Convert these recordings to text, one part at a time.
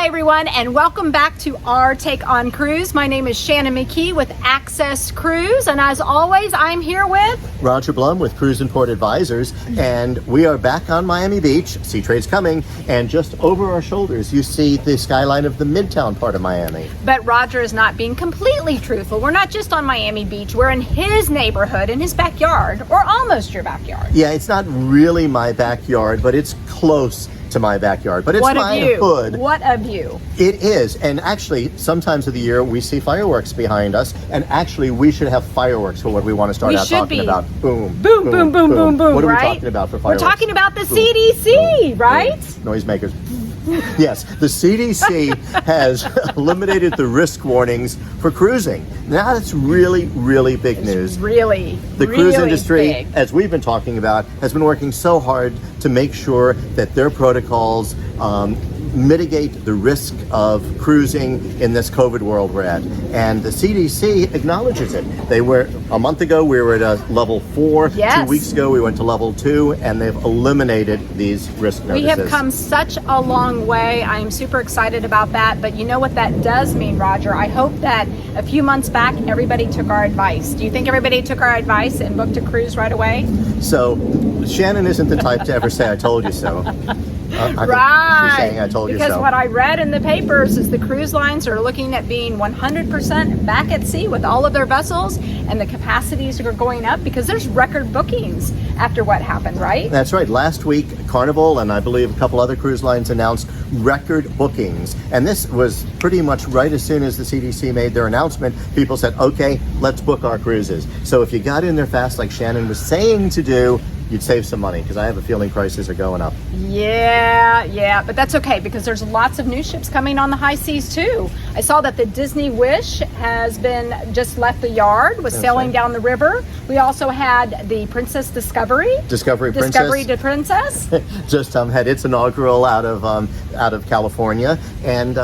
Hi everyone, and welcome back to Our Take on Cruise. My name is Shannon McKee with Access Cruise, and as always, I'm here with Roger Blum with Cruise and Port Advisors, and we are back on Miami Beach. Seatrade's coming, and just over our shoulders, you see the skyline of the Midtown part of Miami. But Roger is not being completely truthful. We're not just on Miami Beach. We're in his neighborhood, in his backyard, or almost your backyard. Yeah, it's not really my backyard, but it's close to my backyard, but it's my hood. What a view. It is, and actually, sometimes of the year we see fireworks behind us, and actually we should have fireworks for what we want to start out talking about. Boom, boom, boom, boom, boom, boom. What are right? we talking about for fireworks? We're talking about the CDC, right? Noisemakers. Yes, the CDC has eliminated the risk warnings for cruising. Now that's really, really big news. The cruise industry, big. as we've been talking about, has been working so hard to make sure that their protocols mitigate the risk of cruising in this COVID world we're at. And the CDC acknowledges it. They were, a month ago, we were at a level 4. Yes. 2 weeks ago, we went to level 2, and they've eliminated these risk notices. We have come such a long way. I'm super excited about that. But you know what that does mean, Roger? I hope that a few months back, everybody took our advice. Do you think everybody took our advice and booked a cruise right away? So, Shannon isn't the type to ever say, I told you so. Right. She's saying, I told you so. Because what I read in the papers is the cruise lines are looking at being 100% back at sea with all of their vessels, and the capacities are going up because there's record bookings after what happened, right? That's right. Last week, Carnival and I believe a couple other cruise lines announced record bookings. And this was pretty much right as soon as the CDC made their announcement, people said, okay, let's book our cruises. So if you got in there fast, like Shannon was saying to do, you'd save some money, because I have a feeling prices are going up. Yeah, but that's okay because there's lots of new ships coming on the high seas too. I saw that the Disney Wish has been just left the yard, was sailing down the river. We also had the Princess Discovery the Princess just had its inaugural out of California, and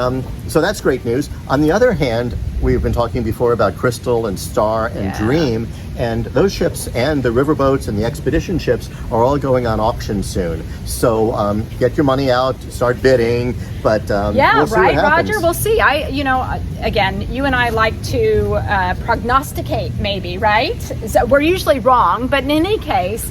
so that's great news. On the other hand, we've been talking before about Crystal and Star and Dream, and those ships and the riverboats and the expedition ships are all going on auction soon. So get your money out, start bidding, but we'll see what happens. Roger, we'll see. Again, you and I like to prognosticate maybe, right? So we're usually wrong, but in any case,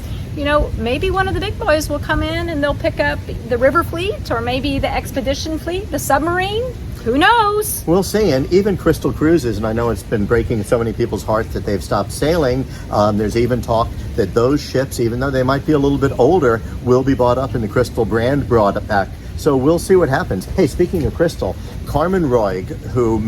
maybe one of the big boys will come in and they'll pick up the river fleet, or maybe the expedition fleet, the submarine. Who knows? We'll see. And even Crystal Cruises, and I know it's been breaking so many people's hearts that they've stopped sailing. There's even talk that those ships, even though they might be a little bit older, will be bought up and the Crystal brand brought back. So we'll see what happens. Hey, speaking of Crystal, Carmen Corvos-Roig, who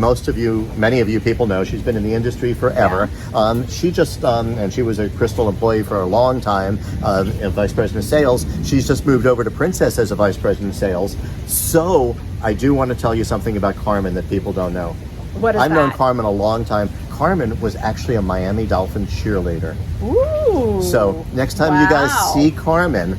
many of you people know, she's been in the industry forever. Yeah. She just, and she was a Crystal employee for a long time, Vice President of Sales. She's just moved over to Princess as a Vice President of Sales. So I do want to tell you something about Carmen that people don't know. What is that? I've known Carmen a long time. Carmen was actually a Miami Dolphins cheerleader. Ooh. So next time you guys see Carmen,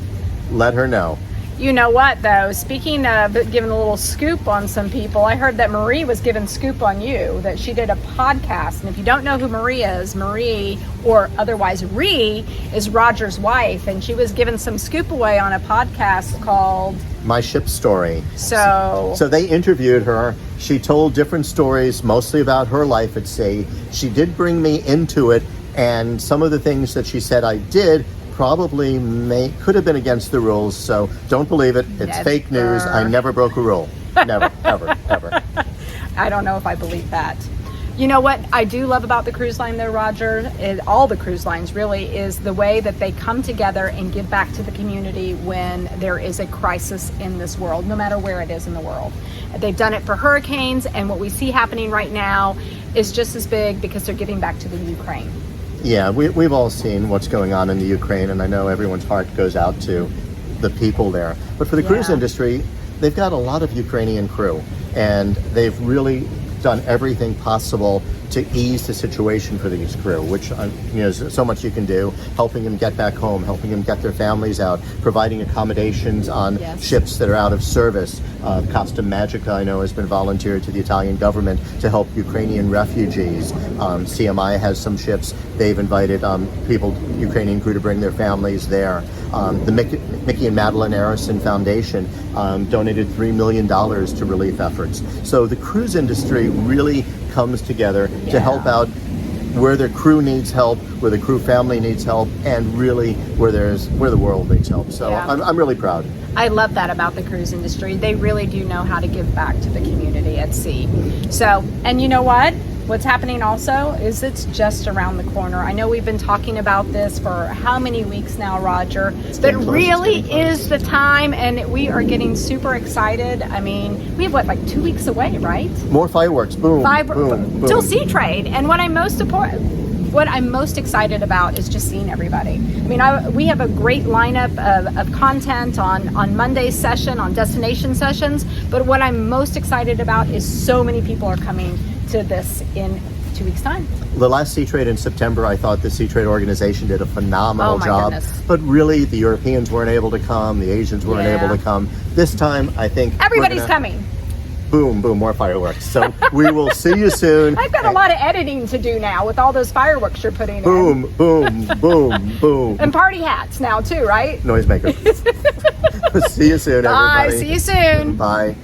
let her know. You know what, though? Speaking of giving a little scoop on some people, I heard that Marie was giving scoop on you, that she did a podcast. And if you don't know who Marie is, Marie, or otherwise Ree, is Roger's wife. And she was giving some scoop away on a podcast called My Ship Story. So they interviewed her. She told different stories, mostly about her life at sea. She did bring me into it, and some of the things that she said I did probably could have been against the rules, so don't believe it. It's fake news. I never broke a rule. Never, ever, ever. I don't know if I believe that. You know what I do love about the cruise line though, Roger, all the cruise lines really, is the way that they come together and give back to the community when there is a crisis in this world, no matter where it is in the world. They've done it for hurricanes, and what we see happening right now is just as big because they're giving back to the Ukraine. Yeah, we've all seen what's going on in the Ukraine, and I know everyone's heart goes out to the people there. But for the cruise industry, they've got a lot of Ukrainian crew, and they've really done everything possible to ease the situation for these crew, which there's so much you can do, helping them get back home, helping them get their families out, providing accommodations on ships that are out of service. Costa Magica, I know, has been volunteered to the Italian government to help Ukrainian refugees. CMI has some ships. They've invited people, Ukrainian crew, to bring their families there. The Mickey and Madeline Arison Foundation donated $3 million to relief efforts. So the cruise industry really comes together to help out where their crew needs help, where the crew family needs help, and really where the world needs help. So I'm really proud. I love that about the cruise industry. They really do know how to give back to the community at sea. So, and you know what? What's happening also is it's just around the corner. I know we've been talking about this for how many weeks now, Roger, but really is the time, and we are getting super excited. I mean, we have like 2 weeks away, right? More fireworks, boom, boom. Till Seatrade. And what I'm most excited about is just seeing everybody. I mean, we have a great lineup of content on Monday's session, on destination sessions, but what I'm most excited about is so many people are coming to this in 2 weeks' time. The last Seatrade in September, I thought the Seatrade organization did a phenomenal job. Goodness. But really, the Europeans weren't able to come, the Asians weren't able to come. This time, I think everybody's coming. Boom, boom, more fireworks. So we will see you soon. I've got a lot of editing to do now with all those fireworks you're putting in. Boom, boom, boom, boom. And party hats now too, right? Noisemaker. See you soon, everybody. Bye, see you soon. Bye.